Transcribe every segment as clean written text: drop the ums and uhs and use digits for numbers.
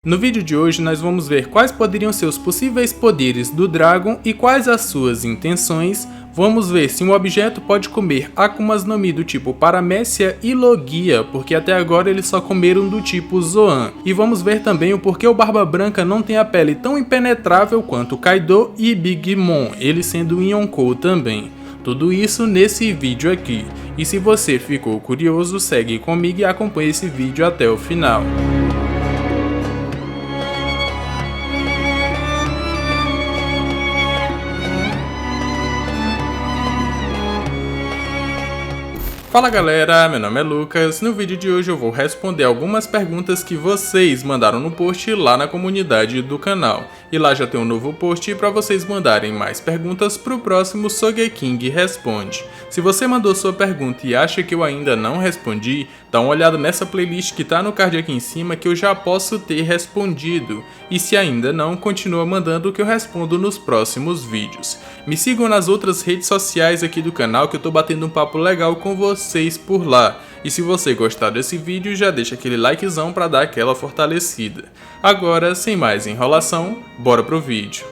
No vídeo de hoje nós vamos ver quais poderiam ser os possíveis poderes do Dragon e quais as suas intenções. Vamos ver se um objeto pode comer Akumas no Mi do tipo Paramécia e Logia, porque até agora eles só comeram do tipo Zoan. E vamos ver também o porquê o Barba Branca não tem a pele tão impenetrável quanto Kaido e Big Mom, ele sendo um Yonkou também. Tudo isso nesse vídeo aqui. E se você ficou curioso, segue comigo e acompanhe esse vídeo até o final. Fala galera, meu nome é Lucas. No vídeo de hoje eu vou responder algumas perguntas que vocês mandaram no post lá na comunidade do canal. E lá já tem um novo post para vocês mandarem mais perguntas para o próximo Sogeking Responde. Se você mandou sua pergunta e acha que eu ainda não respondi, dá uma olhada nessa playlist que tá no card aqui em cima que eu já posso ter respondido. E se ainda não, continua mandando que eu respondo nos próximos vídeos. Me sigam nas outras redes sociais aqui do canal que eu tô batendo um papo legal com vocês por lá. E se você gostar desse vídeo, já deixa aquele likezão pra dar aquela fortalecida. Agora, sem mais enrolação, bora pro vídeo.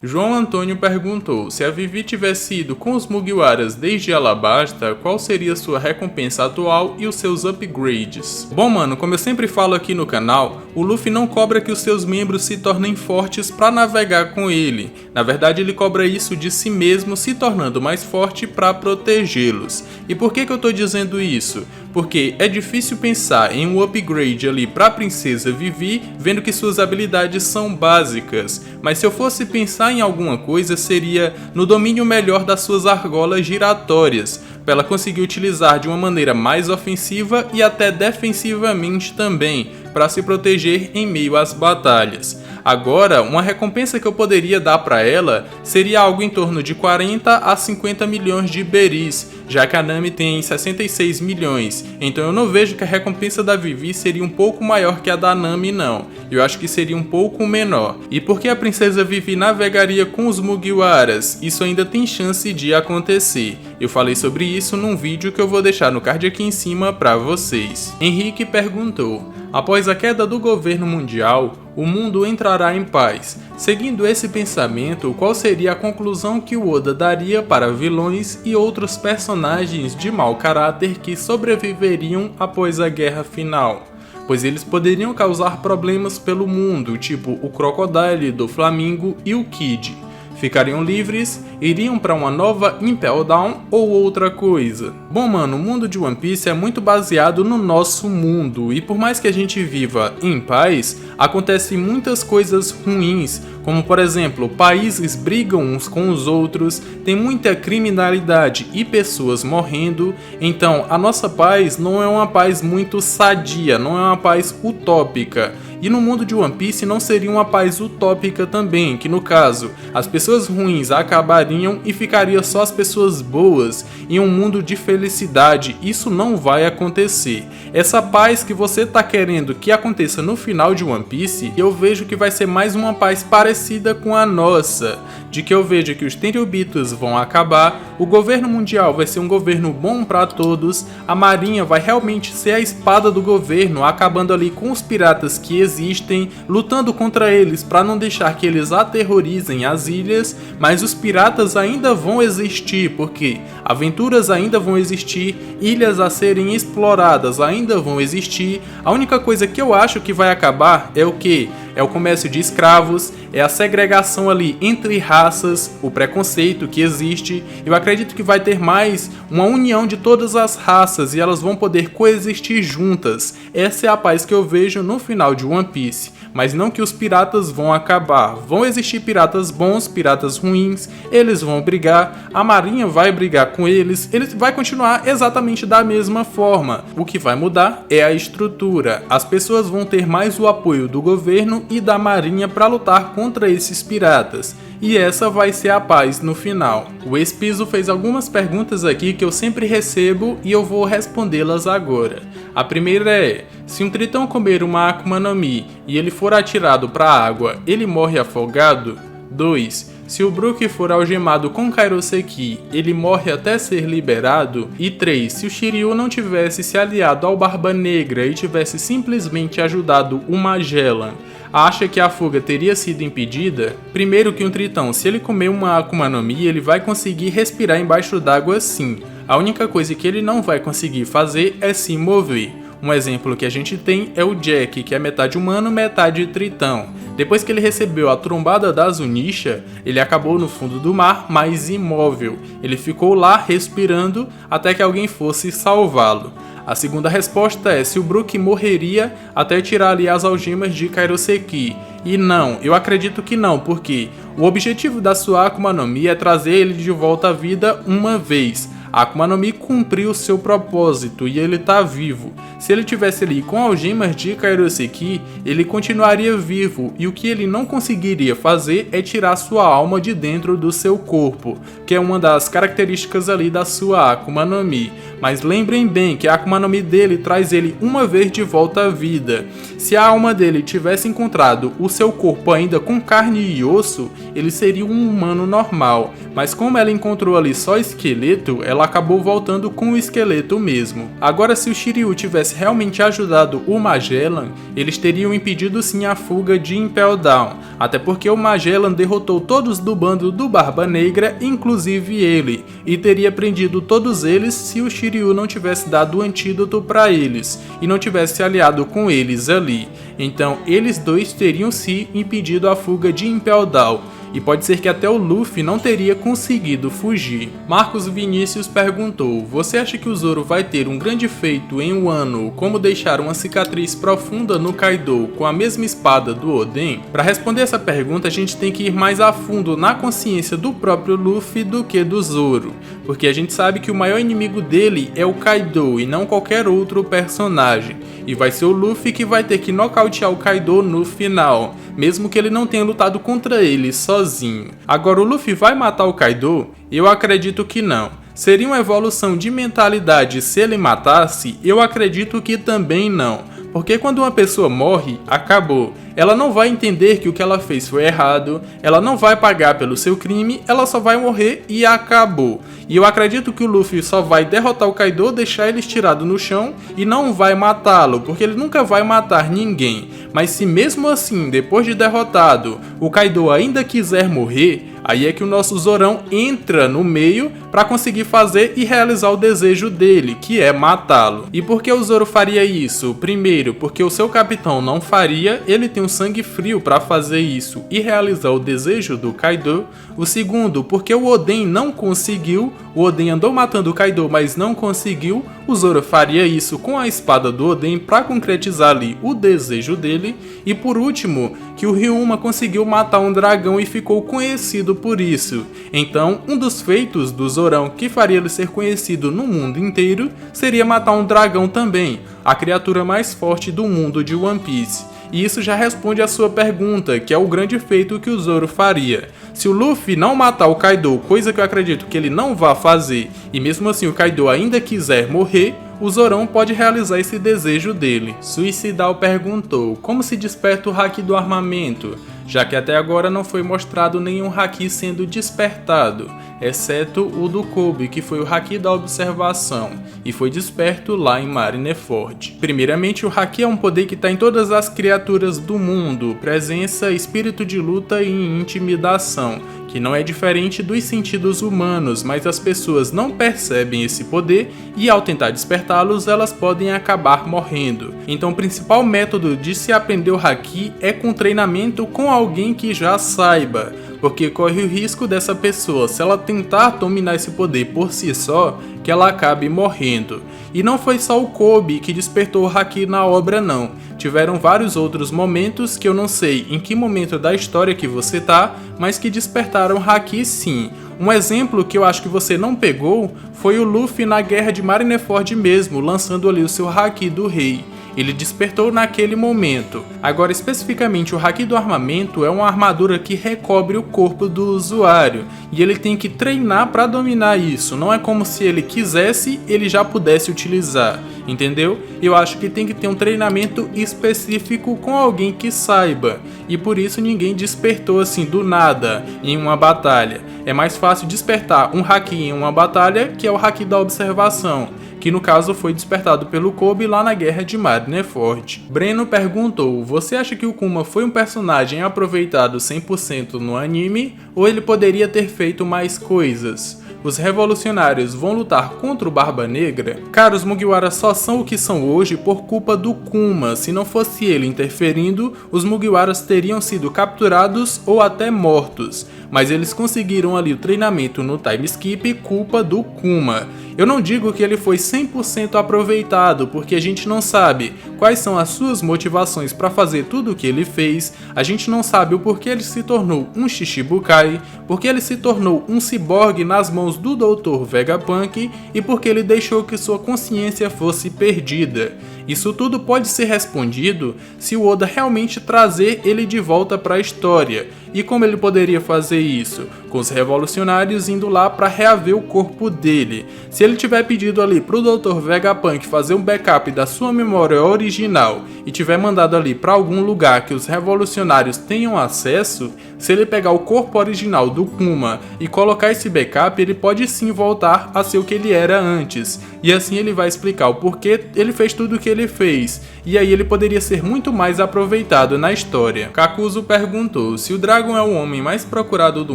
João Antônio perguntou, se a Vivi tivesse ido com os Mugiwaras desde Alabasta, qual seria sua recompensa atual e os seus upgrades? Bom mano, como eu sempre falo aqui no canal, o Luffy não cobra que os seus membros se tornem fortes para navegar com ele. Na verdade ele cobra isso de si mesmo, se tornando mais forte para protegê-los. E por que eu tô dizendo isso? Porque é difícil pensar em um upgrade ali para a princesa Vivi, vendo que suas habilidades são básicas. Mas se eu fosse pensar em alguma coisa, seria no domínio melhor das suas argolas giratórias, para ela conseguir utilizar de uma maneira mais ofensiva e até defensivamente também, para se proteger em meio às batalhas. Agora, uma recompensa que eu poderia dar para ela seria algo em torno de 40 a 50 milhões de beris, já que a Nami tem 66 milhões, então eu não vejo que a recompensa da Vivi seria um pouco maior que a da Nami não, eu acho que seria um pouco menor. E por que a princesa Vivi navegaria com os Mugiwaras? Isso ainda tem chance de acontecer, eu falei sobre isso num vídeo que eu vou deixar no card aqui em cima para vocês. Henrique perguntou, após a queda do governo mundial, o mundo entrará em paz. Seguindo esse pensamento, qual seria a conclusão que o Oda daria para vilões e outros personagens de mau caráter que sobreviveriam após a guerra final? Pois eles poderiam causar problemas pelo mundo, tipo o Crocodile do Flamingo e o Kid. Ficariam livres, iriam para uma nova Impel Down ou outra coisa? Bom mano, o mundo de One Piece é muito baseado no nosso mundo e por mais que a gente viva em paz, acontecem muitas coisas ruins, como por exemplo, países brigam uns com os outros, tem muita criminalidade e pessoas morrendo, então a nossa paz não é uma paz muito sadia, não é uma paz utópica. E no mundo de One Piece não seria uma paz utópica também, que no caso, as pessoas ruins acabariam e ficaria só as pessoas boas em um mundo de felicidade. Isso não vai acontecer. Essa paz que você tá querendo que aconteça no final de One Piece, eu vejo que vai ser mais uma paz parecida com a nossa, de que eu vejo que os Tenryubitos vão acabar, o governo mundial vai ser um governo bom para todos, a marinha vai realmente ser a espada do governo, acabando ali com os piratas que existem, lutando contra eles para não deixar que eles aterrorizem as ilhas, mas os piratas ainda vão existir, porque aventuras ainda vão existir, ilhas a serem exploradas ainda vão existir. A única coisa que eu acho que vai acabar é o que? É o comércio de escravos, é a segregação ali entre raças, o preconceito que existe. Eu acredito que vai ter mais uma união de todas as raças e elas vão poder coexistir juntas. Essa é a paz que eu vejo no final de One Piece. Mas não que os piratas vão acabar. Vão existir piratas bons, piratas ruins, eles vão brigar, a marinha vai brigar com eles vai continuar exatamente da mesma forma. O que vai mudar é a estrutura. As pessoas vão ter mais o apoio do governo e da marinha para lutar contra esses piratas. E essa vai ser a paz no final. O Espiso fez algumas perguntas aqui que eu sempre recebo e eu vou respondê-las agora. A primeira é, se um tritão comer uma Akuma no Mi e ele for atirado para a água, ele morre afogado? 2. Se o Brook for algemado com Kairoseki, ele morre até ser liberado. E 3. Se o Shiryu não tivesse se aliado ao Barba Negra e tivesse simplesmente ajudado o Magellan, acha que a fuga teria sido impedida? Primeiro que um Tritão, se ele comer uma Akuma no Mi, ele vai conseguir respirar embaixo d'água sim. A única coisa que ele não vai conseguir fazer é se mover. Um exemplo que a gente tem é o Jack, que é metade humano, metade tritão. Depois que ele recebeu a trombada da Zunisha, ele acabou no fundo do mar, mas imóvel. Ele ficou lá respirando até que alguém fosse salvá-lo. A segunda resposta é se o Brook morreria até tirar ali as algemas de Kairoseki. E não, eu acredito que não, porque o objetivo da sua Akuma no Mi é trazer ele de volta à vida uma vez. A Akuma no Mi cumpriu seu propósito e ele tá vivo. Se ele tivesse ali com algemas de Kairoseki, ele continuaria vivo e o que ele não conseguiria fazer é tirar sua alma de dentro do seu corpo, que é uma das características ali da sua Akuma no Mi. Mas lembrem bem que a Akuma no Mi dele traz ele uma vez de volta à vida. Se a alma dele tivesse encontrado o seu corpo ainda com carne e osso, ele seria um humano normal. Mas como ela encontrou ali só esqueleto, ela acabou voltando com o esqueleto mesmo. Agora, se o Shiryu tivesse realmente ajudado o Magellan, eles teriam impedido sim a fuga de Impel Down. Até porque o Magellan derrotou todos do bando do Barba Negra, inclusive ele, e teria prendido todos eles se o Shiryu não tivesse dado o antídoto para eles e não tivesse aliado com eles ali. Então eles dois teriam se impedido a fuga de Impel Down. E pode ser que até o Luffy não teria conseguido fugir. Marcos Vinícius perguntou: você acha que o Zoro vai ter um grande feito em Wano, como deixar uma cicatriz profunda no Kaido com a mesma espada do Oden? Para responder essa pergunta, a gente tem que ir mais a fundo na consciência do próprio Luffy do que do Zoro, porque a gente sabe que o maior inimigo dele é o Kaido e não qualquer outro personagem. E vai ser o Luffy que vai ter que nocautear o Kaido no final, mesmo que ele não tenha lutado contra ele sozinho. Agora, o Luffy vai matar o Kaido? Eu acredito que não. Seria uma evolução de mentalidade se ele matasse? Eu acredito que também não. Porque quando uma pessoa morre, acabou. Ela não vai entender que o que ela fez foi errado, ela não vai pagar pelo seu crime, ela só vai morrer e acabou. E eu acredito que o Luffy só vai derrotar o Kaido, deixar ele estirado no chão e não vai matá-lo, porque ele nunca vai matar ninguém. Mas se mesmo assim, depois de derrotado, o Kaido ainda quiser morrer, aí é que o nosso Zorão entra no meio para conseguir fazer e realizar o desejo dele, que é matá-lo. E por que o Zoro faria isso? Primeiro, porque o seu capitão não faria, ele tem um sangue frio para fazer isso e realizar o desejo do Kaido. O segundo, porque o Oden não conseguiu, o Oden andou matando o Kaido, mas não conseguiu, o Zoro faria isso com a espada do Oden para concretizar ali o desejo dele. E por último, que o Ryuma conseguiu matar um dragão e ficou conhecido por isso. Então, um dos feitos do Zorão que faria ele ser conhecido no mundo inteiro seria matar um dragão também, a criatura mais forte do mundo de One Piece. E isso já responde a sua pergunta, que é o grande feito que o Zoro faria. Se o Luffy não matar o Kaido, coisa que eu acredito que ele não vá fazer, e mesmo assim o Kaido ainda quiser morrer, o Zorão pode realizar esse desejo dele. Suicidal perguntou: como se desperta o haki do armamento? Já que até agora não foi mostrado nenhum haki sendo despertado, exceto o do Kobe, que foi o haki da observação, e foi desperto lá em Marineford. Primeiramente, o haki é um poder que está em todas as criaturas do mundo, presença, espírito de luta e intimidação, que não é diferente dos sentidos humanos, mas as pessoas não percebem esse poder e ao tentar despertá-los, elas podem acabar morrendo. Então o principal método de se aprender o haki é com treinamento com alguém que já saiba, porque corre o risco dessa pessoa, se ela tentar dominar esse poder por si só, que ela acabe morrendo. E não foi só o Kobe que despertou o haki na obra não, tiveram vários outros momentos que eu não sei em que momento da história que você tá, mas que despertaram haki sim. Um exemplo que eu acho que você não pegou foi o Luffy na guerra de Marineford mesmo, lançando ali o seu haki do rei. ele despertou naquele momento. Agora, especificamente, o Haki do armamento é uma armadura que recobre o corpo do usuário, e ele tem que treinar para dominar isso. Não é como se ele quisesse, ele já pudesse utilizar, entendeu? Eu acho que tem que ter um treinamento específico com alguém que saiba, e por isso ninguém despertou assim do nada em uma batalha. É mais fácil despertar um Haki em uma batalha, que é o Haki da observação, que no caso foi despertado pelo Kobe lá na Guerra de Marineford. Breno perguntou: você acha que o Kuma foi um personagem aproveitado 100% no anime, ou ele poderia ter feito mais coisas? Os revolucionários vão lutar contra o Barba Negra? Cara, os Mugiwara só são o que são hoje por culpa do Kuma. Se não fosse ele interferindo, os Mugiwaras teriam sido capturados ou até mortos. Mas eles conseguiram ali o treinamento no time skip culpa do Kuma. Eu não digo que ele foi 100% aproveitado, porque a gente não sabe quais são as suas motivações para fazer tudo o que ele fez, a gente não sabe o porquê ele se tornou um Shichibukai, porque ele se tornou um ciborgue nas mãos do Dr. Vegapunk e porque ele deixou que sua consciência fosse perdida. Isso tudo pode ser respondido se o Oda realmente trazer ele de volta para a história. E como ele poderia fazer isso? Com os revolucionários indo lá para reaver o corpo dele. Se ele tiver pedido ali pro Dr. Vegapunk fazer um backup da sua memória original e tiver mandado ali para algum lugar que os revolucionários tenham acesso, se ele pegar o corpo original do Kuma e colocar esse backup, ele pode sim voltar a ser o que ele era antes. E assim ele vai explicar o porquê ele fez tudo o que ele fez. E aí ele poderia ser muito mais aproveitado na história. Kakuzu perguntou: se o Dragon é o homem mais procurado do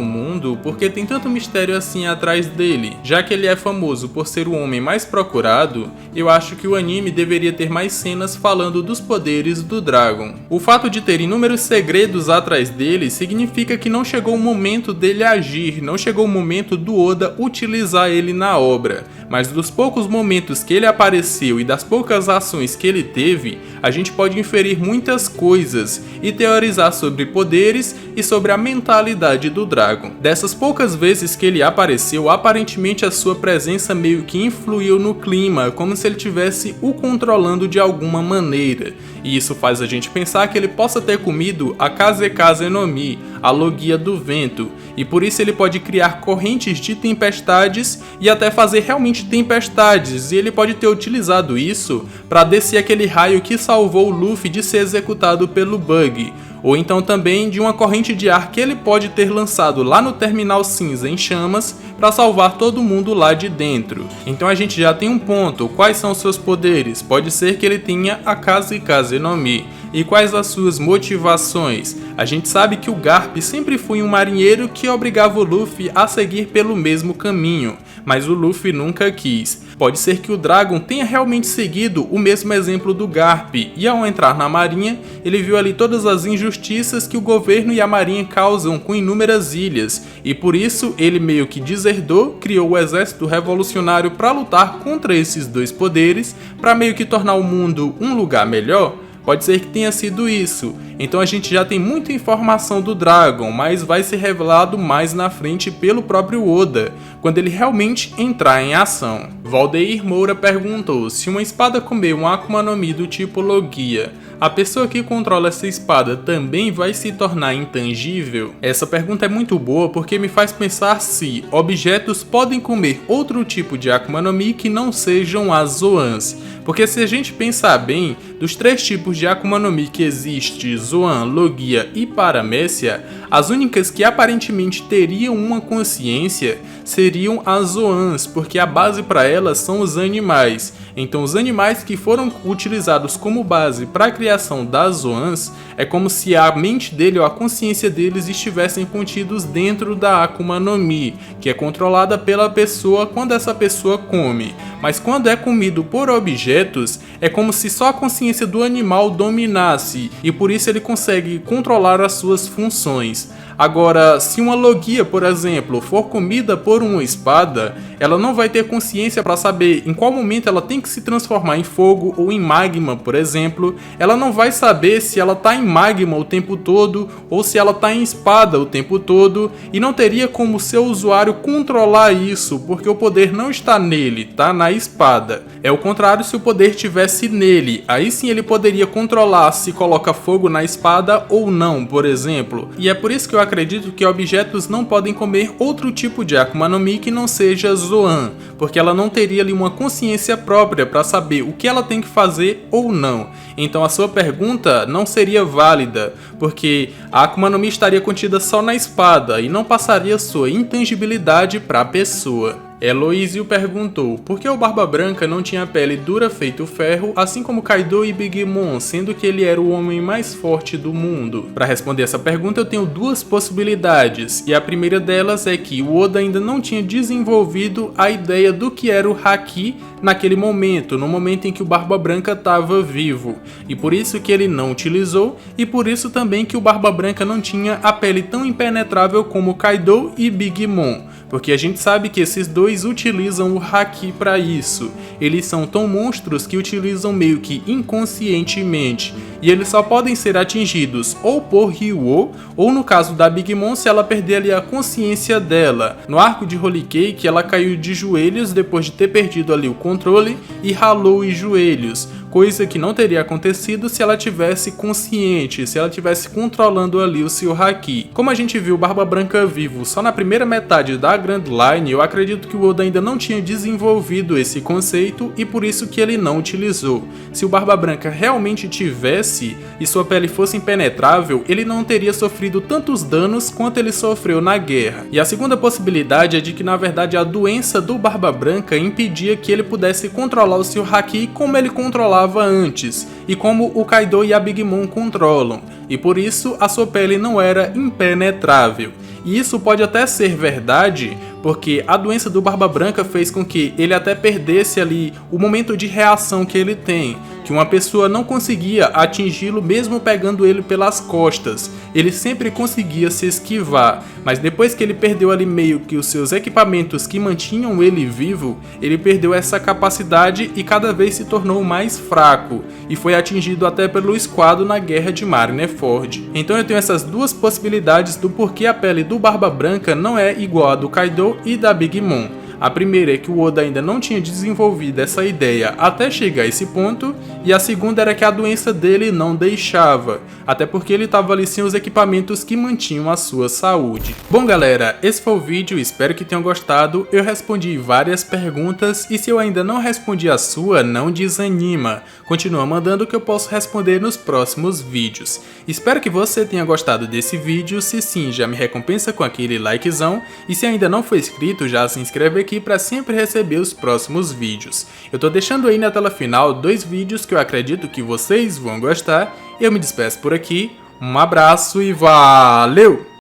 mundo, por que tem tanto mistério assim atrás dele? Já que ele é famoso por ser o homem mais procurado, eu acho que o anime deveria ter mais cenas falando dos poderes do Dragon. O fato de ter inúmeros segredos atrás dele significa que não chegou o momento dele agir, não chegou o momento do Oda utilizar ele na obra. Mas dos poucos momentos que ele apareceu e das poucas ações que ele teve, a gente pode inferir muitas coisas e teorizar sobre poderes e sobre a mentalidade do Dragon. Dessas poucas vezes que ele apareceu, aparentemente a sua presença meio que influiu no clima, como se ele tivesse o controlando de alguma maneira. E isso faz a gente pensar que ele possa ter comido a Kazekaze no Mi, a Logia do Vento, e por isso ele pode criar correntes de tempestades e até fazer realmente tempestades, e ele pode ter utilizado isso para descer aquele raio que salvou o Luffy de ser executado pelo Bug, ou então também de uma corrente de ar que ele pode ter lançado lá no Terminal Cinza em chamas para salvar todo mundo lá de dentro. Então a gente já tem um ponto: quais são seus poderes? Pode ser que ele tenha a Kazekaze no Mi. E quais as suas motivações? A gente sabe que o Garp sempre foi um marinheiro que obrigava o Luffy a seguir pelo mesmo caminho, mas o Luffy nunca quis. Pode ser que o Dragon tenha realmente seguido o mesmo exemplo do Garp, e ao entrar na marinha, ele viu ali todas as injustiças que o governo e a marinha causam com inúmeras ilhas, e por isso ele meio que deserdou, criou o exército revolucionário para lutar contra esses dois poderes, para meio que tornar o mundo um lugar melhor. Pode ser que tenha sido isso. Então a gente já tem muita informação do Dragon, mas vai ser revelado mais na frente pelo próprio Oda, quando ele realmente entrar em ação. Valdeir Moura perguntou: se uma espada comer um Akuma no Mi do tipo Logia, a pessoa que controla essa espada também vai se tornar intangível? Essa pergunta é muito boa porque me faz pensar se objetos podem comer outro tipo de Akuma no Mi que não sejam as Zoans. Porque se a gente pensar bem, dos 3 tipos de Akuma no Mi que existe, Zoan, Logia e Paramécia, as únicas que aparentemente teriam uma consciência seriam as Zoans, porque a base para elas são os animais. Então os animais que foram utilizados como base para a criação das Zoans, é como se a mente dele ou a consciência deles estivessem contidos dentro da Akuma no Mi, que é controlada pela pessoa quando essa pessoa come. Mas quando é comido por objetos, é como se só a consciência do animal dominasse, e por isso ele consegue controlar as suas funções. Agora, se uma Logia, por exemplo, for comida por uma espada, ela não vai ter consciência para saber em qual momento ela tem que se transformar em fogo ou em magma, por exemplo. Ela não vai saber se ela está em magma o tempo todo ou se ela está em espada o tempo todo, e não teria como seu usuário controlar isso, porque o poder não está nele, está na na espada. É o contrário se o poder estivesse nele, aí sim ele poderia controlar se coloca fogo na espada ou não, por exemplo. E é por isso que eu acredito que objetos não podem comer outro tipo de Akuma no Mi que não seja Zoan, porque ela não teria ali uma consciência própria para saber o que ela tem que fazer ou não. Então a sua pergunta não seria válida, porque a Akuma no Mi estaria contida só na espada e não passaria sua intangibilidade para a pessoa. Eloísio perguntou por que o Barba Branca não tinha pele dura feito ferro, assim como Kaido e Big Mom, sendo que ele era o homem mais forte do mundo. Para responder essa pergunta eu tenho duas possibilidades, e a primeira delas é que o Oda ainda não tinha desenvolvido a ideia do que era o Haki naquele momento, no momento em que o Barba Branca estava vivo, e por isso que ele não utilizou, e por isso também que o Barba Branca não tinha a pele tão impenetrável como Kaido e Big Mom, porque a gente sabe que esses dois utilizam o Haki para isso. Eles são tão monstros que utilizam meio que inconscientemente, e eles só podem ser atingidos ou por Ryuo, ou no caso da Big Mom se ela perder ali a consciência dela. No arco de Holy Cake ela caiu de joelhos depois de ter perdido ali o controle e ralou os joelhos, coisa que não teria acontecido se ela tivesse consciente, se ela tivesse controlando ali o seu Haki. Como a gente viu o Barba Branca vivo só na primeira metade da Grand Line, eu acredito que o Oda ainda não tinha desenvolvido esse conceito e por isso que ele não utilizou. Se o Barba Branca realmente tivesse e sua pele fosse impenetrável, ele não teria sofrido tantos danos quanto ele sofreu na guerra. E a segunda possibilidade é de que na verdade a doença do Barba Branca impedia que ele pudesse controlar o seu Haki como ele controlava antes, e como o Kaido e a Big Mom controlam, e por isso a sua pele não era impenetrável. E isso pode até ser verdade, porque a doença do Barba Branca fez com que ele até perdesse ali o momento de reação que ele tem, que uma pessoa não conseguia atingi-lo mesmo pegando ele pelas costas, ele sempre conseguia se esquivar, mas depois que ele perdeu ali meio que os seus equipamentos que mantinham ele vivo, ele perdeu essa capacidade e cada vez se tornou mais fraco, e foi atingido até pelo esquadro na guerra de Marineford. Então eu tenho essas duas possibilidades do porquê a pele do Barba Branca não é igual a do Kaido e da Big Mom. A primeira é que o Oda ainda não tinha desenvolvido essa ideia até chegar a esse ponto, e a segunda era que a doença dele não deixava, até porque ele estava ali sem os equipamentos que mantinham a sua saúde. Bom galera, esse foi o vídeo, espero que tenham gostado, eu respondi várias perguntas e se eu ainda não respondi a sua, não desanima, continua mandando que eu posso responder nos próximos vídeos. Espero que você tenha gostado desse vídeo, se sim, já me recompensa com aquele likezão, e se ainda não for inscrito, já se inscreve aqui para sempre receber os próximos vídeos. Eu tô deixando aí na tela final 2 vídeos que eu acredito que vocês vão gostar. Eu me despeço por aqui, um abraço e valeu!